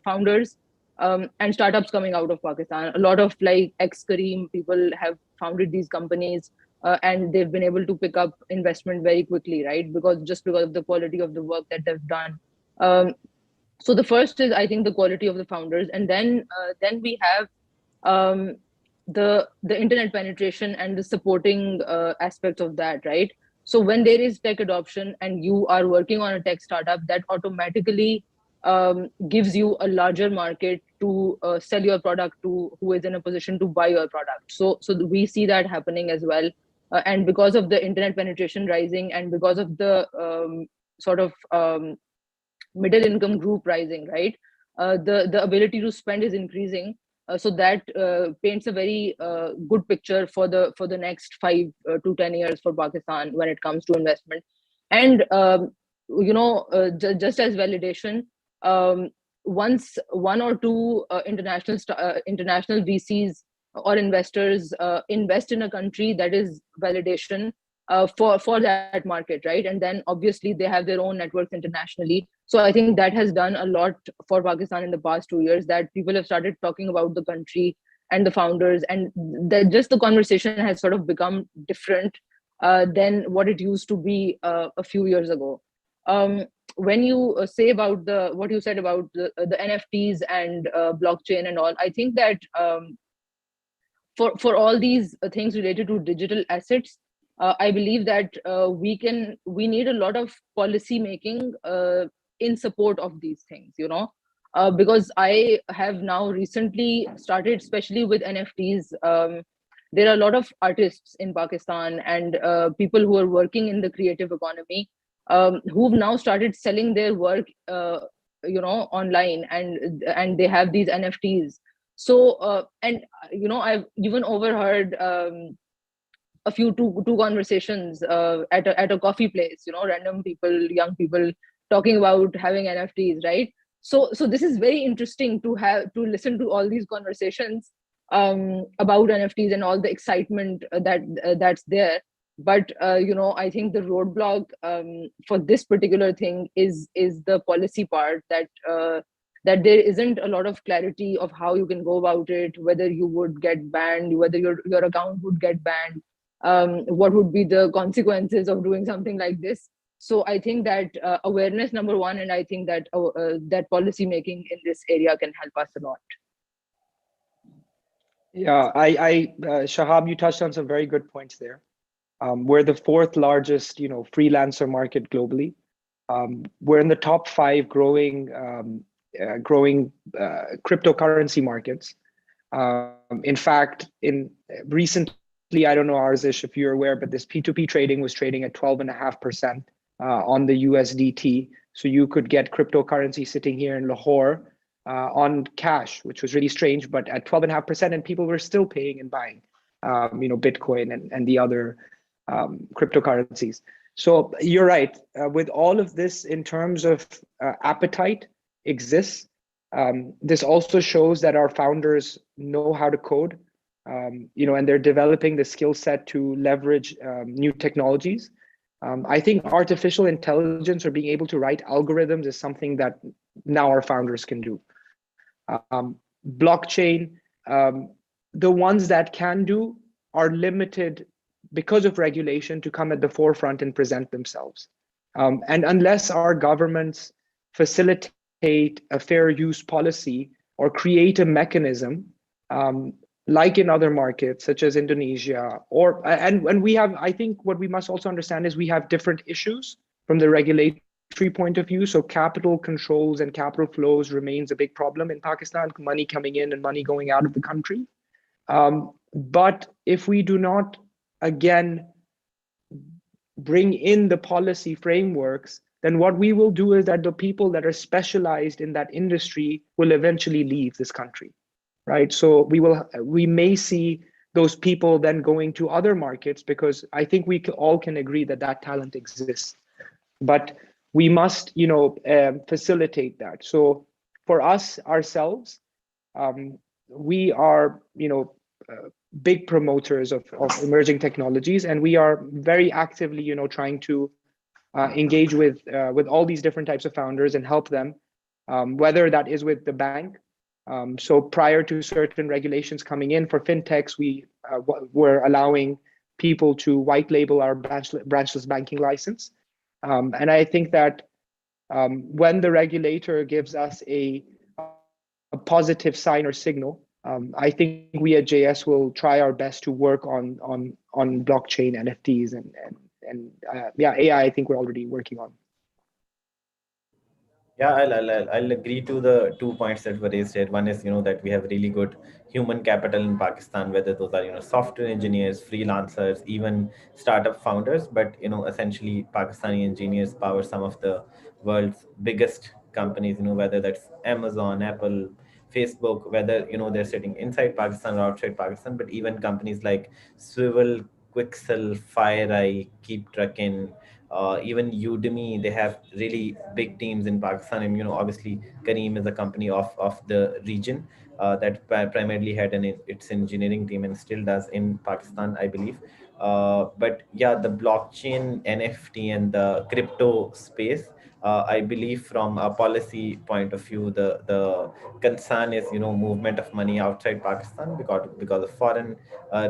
Speaker 3: founders and startups coming out of Pakistan. A lot of like ex-Kareem people have founded these companies, and they've been able to pick up investment very quickly, right? Because of the quality of the work that they've done. So the first is, I think, the quality of the founders, and then we have um, the internet penetration and the supporting aspects of that, right? So when there is tech adoption and you are working on a tech startup, that automatically gives you a larger market to sell your product to, who is in a position to buy your product. So we see that happening as well. And because of the internet penetration rising, and because of the sort of middle income group rising, right? The ability to spend is increasing. So that paints a very good picture for the next 5 to 10 years for Pakistan when it comes to investment. And just as validation, once one or two international VCs or investors invest in a country, that is validation for that market, right? And then obviously they have their own networks internationally. So I think that has done a lot for Pakistan in the past 2 years, that people have started talking about the country and the founders, and that just the conversation has sort of become different than what it used to be a few years ago. When you say about what you said about the NFTs and blockchain and all, I think that for all these things related to digital assets, I believe that we need a lot of policy making in support of these things, because I have now recently started, especially with NFTs. There are a lot of artists in Pakistan and people who are working in the creative economy, who've now started selling their work, online, and they have these NFTs. So and I've even overheard a few two conversations at a coffee place, random people, young people talking about having NFTs, right? So this is very interesting to listen to all these conversations about NFTs and all the excitement that's there. But I think the roadblock for this particular thing is the policy part, that there isn't a lot of clarity of how you can go about it, whether you would get banned, whether your account would get banned, what would be the consequences of doing something like this. So I think that awareness, number one, and I think that that policy making in this area can help us a lot.
Speaker 4: Yeah, Shahab, you touched on some very good points there. We're the fourth largest, freelancer market globally. We're in the top 5 growing cryptocurrency markets. In fact, recently, I don't know, Arzish, if you're aware, but this P2P trading was trading at 12.5% on the USDT. So you could get cryptocurrency sitting here in Lahore on cash, which was really strange, but at 12.5%, and people were still paying and buying, Bitcoin and the other cryptocurrencies. So you're right. With all of this, in terms of appetite exists, this also shows that our founders know how to code, and they're developing the skill set to leverage new technologies. I think artificial intelligence, or being able to write algorithms, is something that now our founders can do. Blockchain, the ones that can do are limited because of regulation, to come at the forefront and present themselves. And unless our governments facilitate a fair use policy or create a mechanism, like in other markets such as Indonesia, and we have, I think what we must also understand is we have different issues from the regulatory point of view. So capital controls and capital flows remains a big problem in Pakistan, money coming in and money going out of the country. But if we do not, again, bring in the policy frameworks, then what we will do is that the people that are specialized in that industry will eventually leave this country, right? So we may see those people then going to other markets, because I think we all can agree that that talent exists. But we must, facilitate that. So for us ourselves, we are, big promoters of emerging technologies, and we are very actively, trying to engage with all these different types of founders and help them, whether that is with the bank. So prior to certain regulations coming in for fintechs, we were allowing people to white label our branchless banking license. And I think that when the regulator gives us a positive sign or signal, I think we at JS will try our best to work on blockchain, NFTs, and AI. I think we're already working on.
Speaker 2: Yeah, I'll agree to the 2 points that were raised here. One is, that we have really good human capital in Pakistan, whether those are, software engineers, freelancers, even startup founders. But, essentially Pakistani engineers power some of the world's biggest companies, whether that's Amazon, Apple, Facebook, whether, they're sitting inside Pakistan or outside Pakistan, but even companies like Swivel, Quixel, FireEye, Keep Trucking, even Udemy, they have really big teams in Pakistan. And, obviously Kareem is a company of the region that primarily had its engineering team and still does in Pakistan, I believe. But yeah, the blockchain, NFT, and the crypto space, I believe from a policy point of view, the concern is, movement of money outside Pakistan because of foreign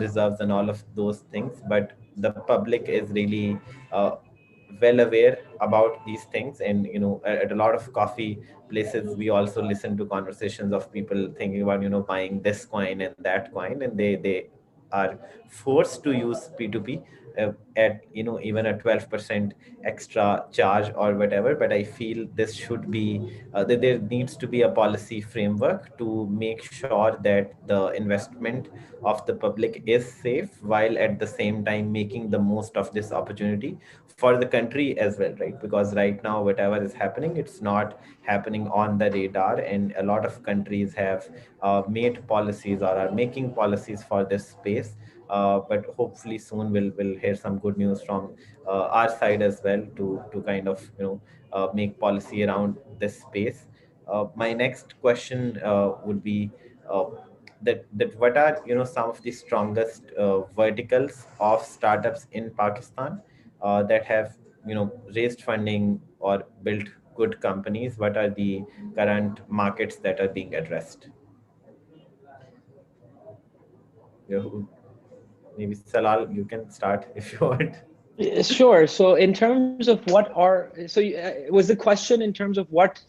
Speaker 2: reserves and all of those things. But the public is really well aware about these things. And, at a lot of coffee places, we also listen to conversations of people thinking about, buying this coin and that coin, and they are forced to use P2P at, even a 12% extra charge or whatever. But I feel this should be that there needs to be a policy framework to make sure that the investment of the public is safe, while at the same time making the most of this opportunity for the country as well, right? Because right now, whatever is happening, it's not happening on the radar, and a lot of countries have made policies or are making policies for this space. But hopefully soon we'll hear some good news from our side as well to kind of make policy around this space. My next question would be that what are some of the strongest verticals of startups in Pakistan that have raised funding or built good companies? What are the current markets that are being addressed? Maybe Salal, you can start if you want.
Speaker 4: Sure. So in terms of was the question in terms of what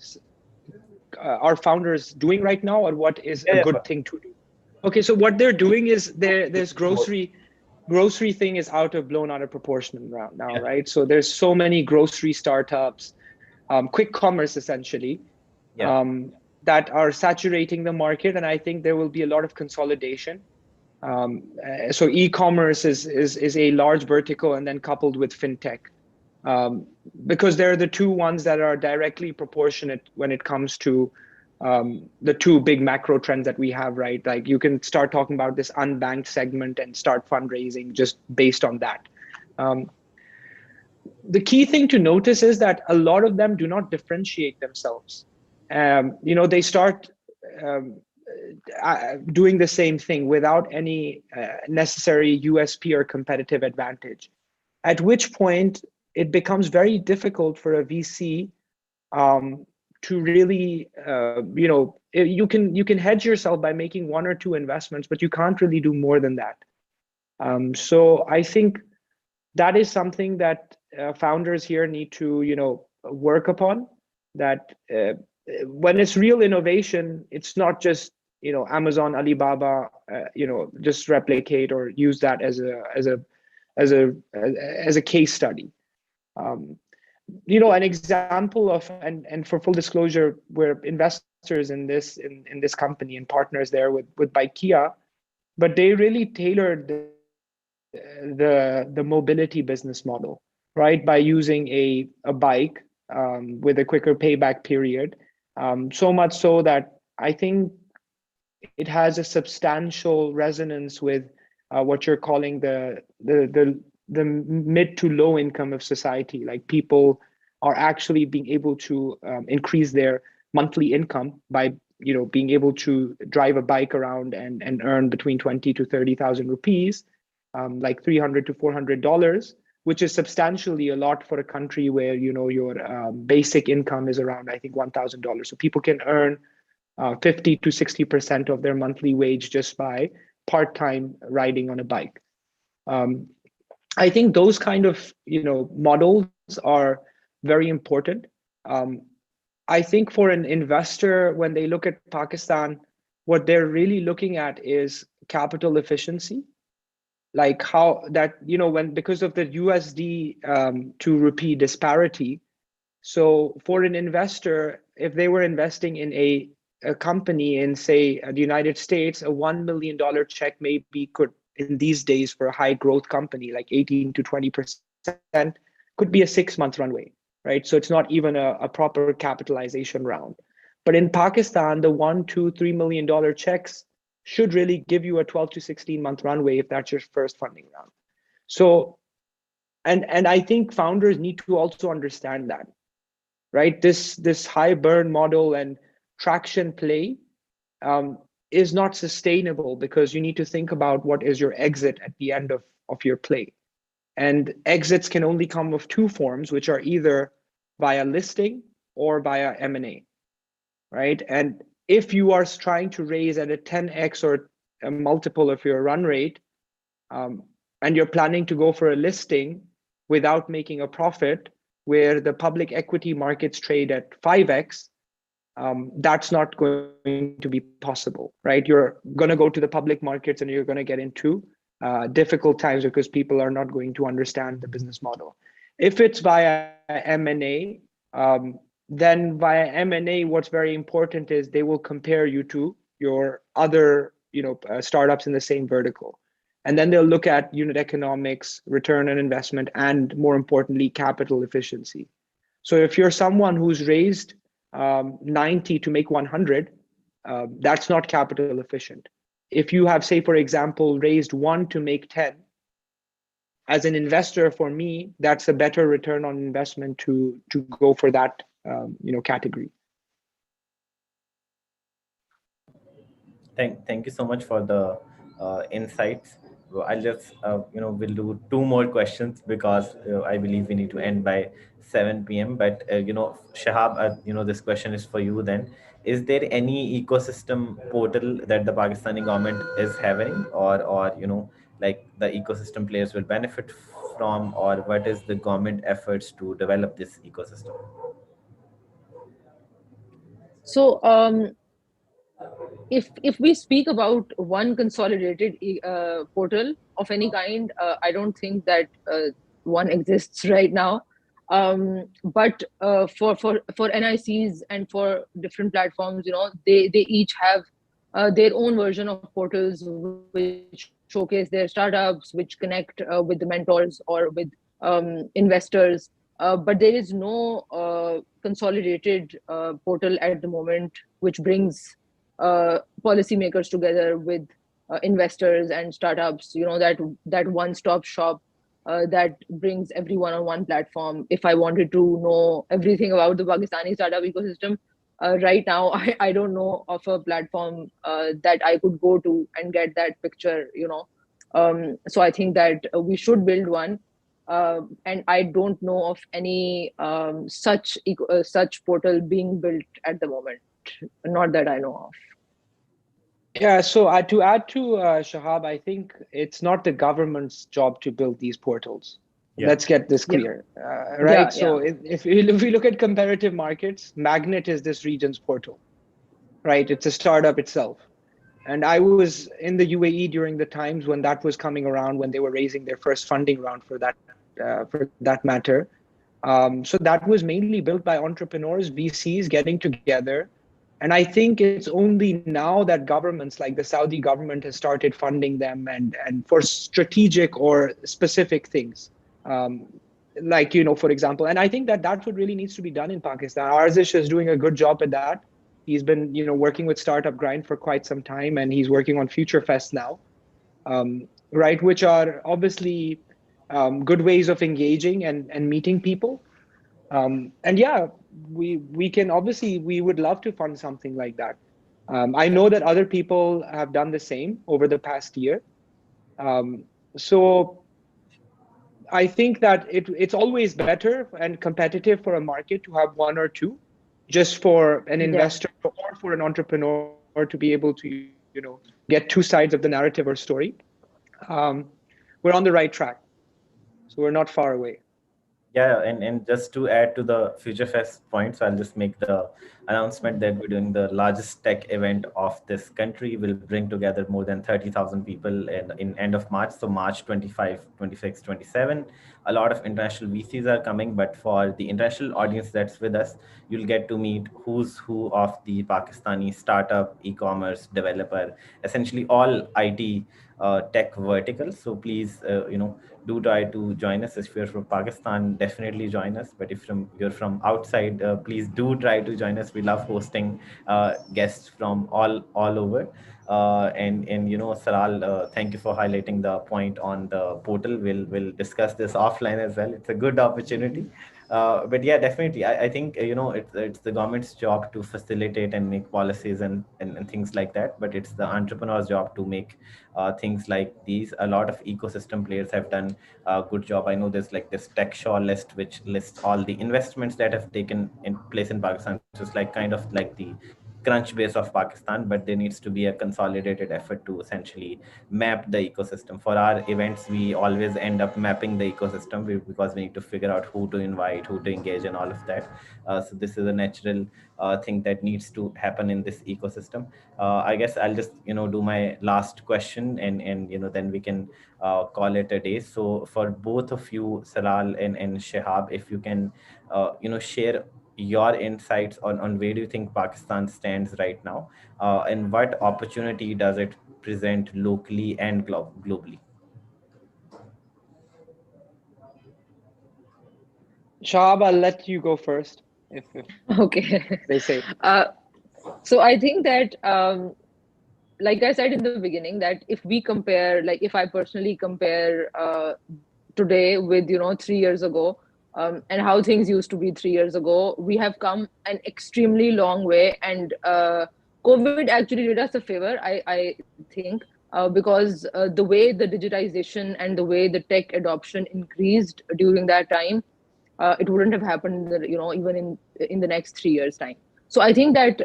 Speaker 4: are founders doing right now, or what is a good thing to do? Okay, so what they're doing is there's grocery thing is blown out of proportion now, right? So there's so many grocery startups, quick commerce essentially, that are saturating the market, and I think there will be a lot of consolidation. So e-commerce is a large vertical, and then coupled with fintech, because they're the two ones that are directly proportionate when it comes to the two big macro trends that we have, right? Like you can start talking about this unbanked segment and start fundraising just based on that. The key thing to notice is that a lot of them do not differentiate themselves. They start doing the same thing without any necessary USP or competitive advantage, at which point it becomes very difficult for a VC to really, you can hedge yourself by making one or two investments, but you can't really do more than that. So I think that is something that founders here need to, work upon. That when it's real innovation, it's not just Amazon, Alibaba, just replicate or use that as a case study. An example of, and for full disclosure, we're investors in this company and partners there with Bikea, but they really tailored the mobility business model, right? By using a bike with a quicker payback period, so much so that I think it has a substantial resonance with what you're calling the mid to low income of society. Like, people are actually being able to increase their monthly income by being able to drive a bike around and earn between 20 to 30,000 rupees, like $300 to $400, which is substantially a lot for a country where your basic income is around, I think, $1,000. So people can earn 50 to 60% of their monthly wage just by part-time riding on a bike. I think those kind of models are very important. I think for an investor, when they look at Pakistan, what they're really looking at is capital efficiency, like how that because of the USD to rupee disparity. So for an investor, if they were investing in a company in, say, the United States, a $1 million check maybe could, in these days, for a high growth company like 18 to 20%, could be a 6-month runway, right? So it's not even a proper capitalization round. But in Pakistan, the $1, $2, $3 million checks should really give you a 12 to 16-month runway if that's your first funding round. So, and I think founders need to also understand that, right? This high burn model and traction play is not sustainable, because you need to think about what is your exit at the end of your play. And exits can only come of two forms, which are either via listing or via M&A, right? And if you are trying to raise at a 10x or a multiple of your run rate, and you're planning to go for a listing without making a profit, where the public equity markets trade at 5x, that's not going to be possible, right? You're going to go to the public markets and you're going to get into difficult times because people are not going to understand the business model. If it's via M&A, then via M&A, what's very important is they will compare you to your other startups in the same vertical. And then they'll look at unit economics, return on investment, and more importantly, capital efficiency. So if you're someone who's raised 90 to make 100, that's not capital efficient. If you have, say, for example, raised 1 to make 10, as an investor, for me, that's a better return on investment to go for that category.
Speaker 2: Thank you so much for the insights. I'll just we'll do 2 more questions, because I believe we need to end by 7 p.m. But Shahab, this question is for you then. Is there any ecosystem portal that the Pakistani government is having, or like the ecosystem players will benefit from, or what is the government efforts to develop this ecosystem?
Speaker 3: So if we speak about one consolidated portal of any kind, I don't think that one exists right now. But for NICs and for different platforms, they each have their own version of portals which showcase their startups, which connect with the mentors or with investors. But there is no consolidated portal at the moment which brings policymakers together with investors and startups. That one-stop shop that brings everyone on one platform. If I wanted to know everything about the Pakistani startup ecosystem, right now I don't know of a platform that I could go to and get that picture. So I think that we should build one. And I don't know of any such portal being built at the moment, not that I know of.
Speaker 4: Yeah, so to add to Shahab, I think it's not the government's job to build these portals, Let's get this clear, right? So if we look at comparative markets, Magnet is this region's portal, right? It's a startup itself. And I was in the UAE during the times when that was coming around, when they were raising their first funding round for that matter. So that was mainly built by entrepreneurs, VCs getting together. And I think it's only now that governments like the Saudi government has started funding them and for strategic or specific things. Um, like, for example, and I think that's what really needs to be done in Pakistan. Arzish is doing a good job at that. He's been, working with Startup Grind for quite some time, and he's working on Future Fest now, right? Which are obviously good ways of engaging and meeting people. And yeah, we can obviously, we would love to fund something like that. I know that other people have done the same over the past year. So I think that it's always better and competitive for a market to have one or two, just for an investor or for an entrepreneur to be able to, get two sides of the narrative or story. We're on the right track. So we're not far away.
Speaker 2: Yeah, and just to add to the Future Fest point, so I'll just make the announcement that we're doing the largest tech event of this country. Will bring together more than 30,000 people in end of March, so March 25, 26, 27. A lot of international VCs are coming, but for the international audience that's with us, you'll get to meet who's who of the Pakistani startup, e-commerce, developer, essentially all IT tech verticals. So please, do try to join us. If you're from Pakistan, definitely join us. But if you're from outside, please do try to join us. We love hosting guests from all over. And Saral, thank you for highlighting the point on the portal. We'll discuss this offline as well. It's a good opportunity. But yeah, definitely, I think it's the government's job to facilitate and make policies and things like that. But it's the entrepreneur's job to make things like these. A lot of ecosystem players have done a good job. I know there's like this tech shaw list, which lists all the investments that have taken in place in Pakistan. So it's like kind of like the crunch base of Pakistan, but there needs to be a consolidated effort to essentially map the ecosystem. For our events, we always end up mapping the ecosystem because we need to figure out who to invite, who to engage, and all of that. So this is a natural thing that needs to happen in this ecosystem. I guess I'll just do my last question, and then we can call it a day. So for both of you, Salal and Shihab, if you can share your insights on where do you think Pakistan stands right now, and what opportunity does it present locally and globally?
Speaker 4: Shahab, I'll let you go first. If
Speaker 3: Okay.
Speaker 4: they say.
Speaker 3: So I think that, like I said in the beginning, that if we compare, like if I personally compare today with 3 years ago, and how things used to be 3 years ago, we have come an extremely long way. And COVID actually did us a favor, I think, because the way the digitization and the way the tech adoption increased during that time, it wouldn't have happened, even in the next 3 years' time. So I think that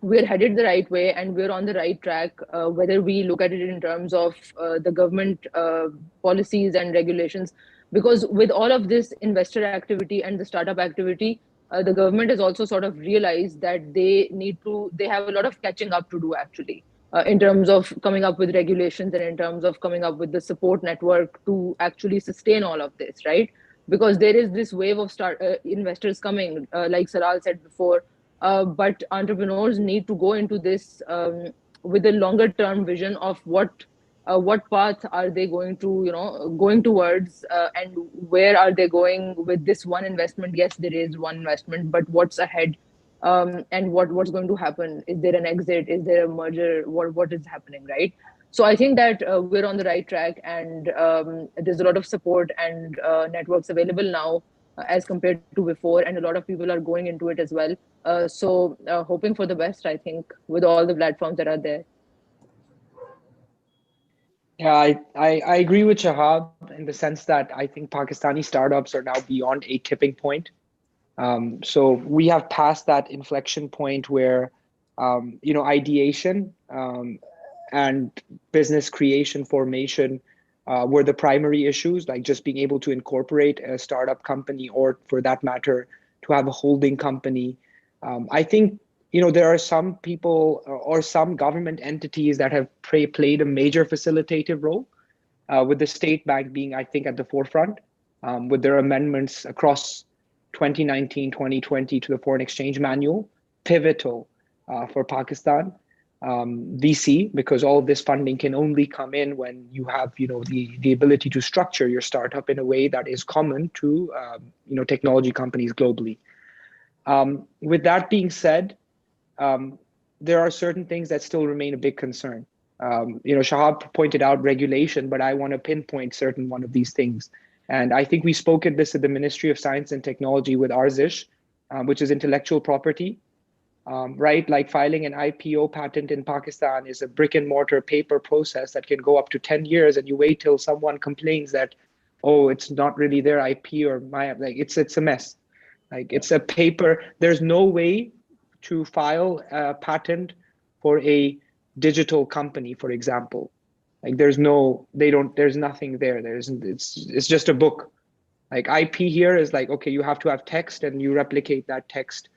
Speaker 3: we're headed the right way and we're on the right track, whether we look at it in terms of the government policies and regulations. Because with all of this investor activity and the startup activity, the government has also sort of realized that they have a lot of catching up to do, actually, in terms of coming up with regulations and in terms of coming up with the support network to actually sustain all of this, right? Because there is this wave of investors coming, like Saral said before, but entrepreneurs need to go into this with a longer term vision of what path are they going to going towards, and where are they going with this one investment. Yes, there is one investment, but what's ahead, and what's going to happen? Is there an exit? Is there a merger? What is happening, right? So I think that we're on the right track, and there's a lot of support and networks available now as compared to before, and a lot of people are going into it as well. So hoping for the best, I think, with all the platforms that are there.
Speaker 4: Yeah, I agree with Shahab in the sense that I think Pakistani startups are now beyond a tipping point. So we have passed that inflection point where, ideation and business creation, formation were the primary issues, like just being able to incorporate a startup company, or for that matter, to have a holding company. I think, there are some people or some government entities that have played a major facilitative role, with the state bank being, I think, at the forefront, with their amendments across 2019, 2020 to the foreign exchange manual, pivotal for Pakistan. VC, because all of this funding can only come in when you have, the ability to structure your startup in a way that is common to, technology companies globally. With that being said, there are certain things that still remain a big concern. Shahab pointed out regulation, but I want to pinpoint certain one of these things. And I think we spoke at this at the Ministry of Science and Technology with ARZISH, which is intellectual property. Right? Like filing an IPO patent in Pakistan is a brick and mortar paper process that can go up to 10 years, and you wait till someone complains that, oh, it's not really their IP or it's a mess. Like it's a paper. There's no way to file a patent for a digital company, for example. Like there's nothing there. It's just a book. Like IP here is like, okay, you have to have text and you replicate that text.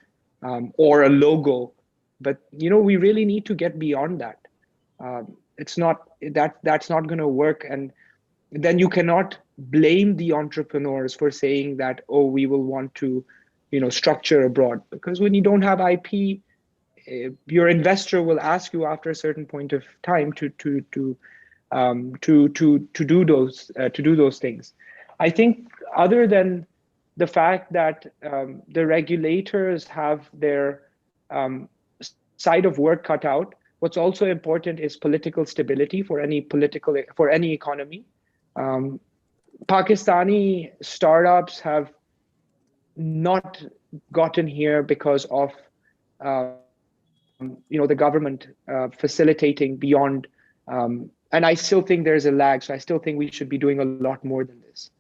Speaker 4: Or a logo, but we really need to get beyond that. It's not that's not going to work, and then you cannot blame the entrepreneurs for saying that, oh, we will want to, structure abroad, because when you don't have IP, your investor will ask you after a certain point of time to do those things. I think other than the fact that the regulators have their side of work cut out, what's also important is political stability for any economy. Pakistani startups have not gotten here because of the government facilitating beyond, and I still think there's a lag. So I still think we should be doing a lot more than this.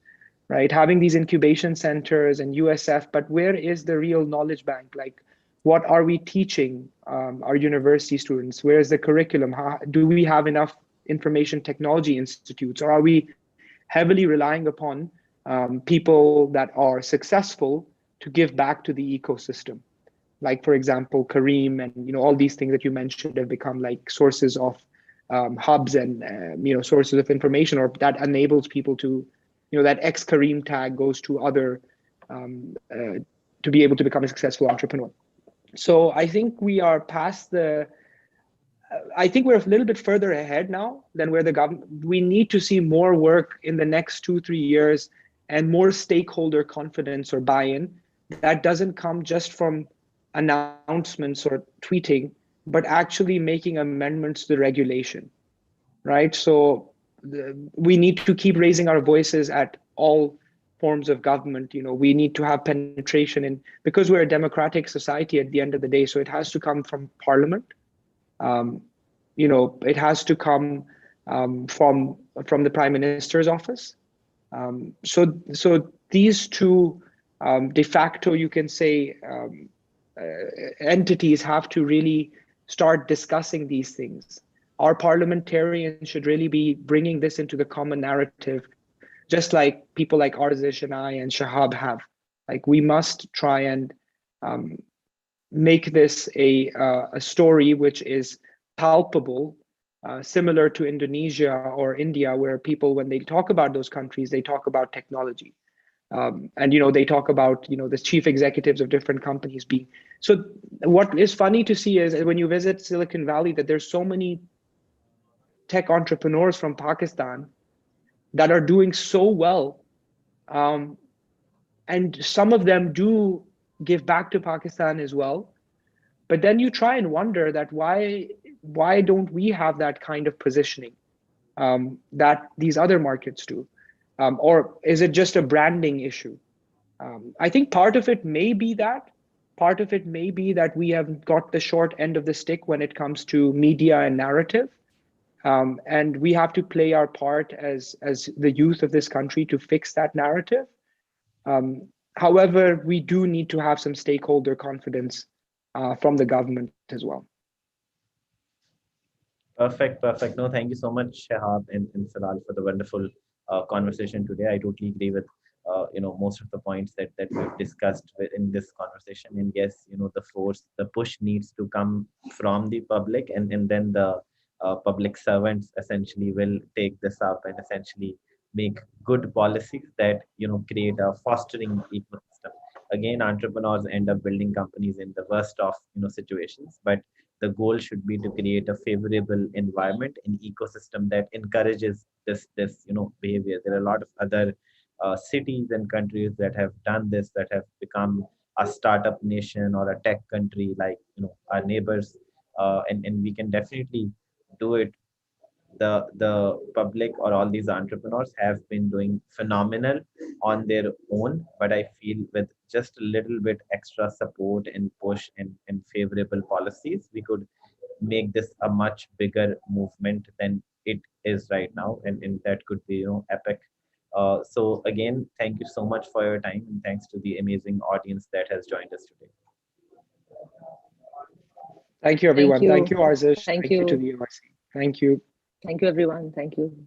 Speaker 4: Right, having these incubation centers and USF, but where is the real knowledge bank? Like, what are we teaching our university students? Where is the curriculum? Do we have enough information technology institutes, or are we heavily relying upon people that are successful to give back to the ecosystem? Like, for example, Kareem and all these things that you mentioned have become like sources of hubs and sources of information, or that enables people to. That ex-Kareem tag goes to other, to be able to become a successful entrepreneur. So I think we are past I think we're a little bit further ahead now than where the government, we need to see more work in the next 2-3 years and more stakeholder confidence or buy-in. That doesn't come just from announcements or tweeting, but actually making amendments to the regulation, right? So we need to keep raising our voices at all forms of government. We need to have penetration in, because we're a democratic society at the end of the day. So it has to come from parliament. It has to come from the prime minister's office. So these two de facto, you can say, entities have to really start discussing these things. Our parliamentarians should really be bringing this into the common narrative, just like people like Arzish and I and Shahab have. Like, we must try and make this a story which is palpable, similar to Indonesia or India, where people, when they talk about those countries, they talk about technology. And they talk about the chief executives of different companies being. So what is funny to see is when you visit Silicon Valley, that there's so many tech entrepreneurs from Pakistan that are doing so well, and some of them do give back to Pakistan as well. But then you try and wonder that why don't we have that kind of positioning that these other markets do? Or is it just a branding issue? I think part of it may be that. Part of it may be that we have got the short end of the stick when it comes to media and narrative. And we have to play our part as the youth of this country to fix that narrative. However, we do need to have some stakeholder confidence from the government as well.
Speaker 2: Perfect. No, thank you so much, Shahab and Salal, for the wonderful conversation today. I totally agree with most of the points that we've discussed in this conversation. And yes, the push needs to come from the public, and then the public servants essentially will take this up and essentially make good policies that create a fostering ecosystem. Again, entrepreneurs end up building companies in the worst of situations, but the goal should be to create a favorable environment and ecosystem that encourages this behavior. There are a lot of other cities and countries that have done this, that have become a startup nation or a tech country, like our neighbors, and we can definitely do it. The public or all these entrepreneurs have been doing phenomenal on their own, but I feel with just a little bit extra support and push and favorable policies, we could make this a much bigger movement than it is right now, and that could be epic. So again, thank you so much for your time, and thanks to the amazing audience that has joined us today.
Speaker 4: Thank you, everyone. Thank you, Arzish.
Speaker 3: Thank
Speaker 4: Thank you to
Speaker 3: you.
Speaker 4: the OIC. Thank you.
Speaker 3: Thank you, everyone. Thank you.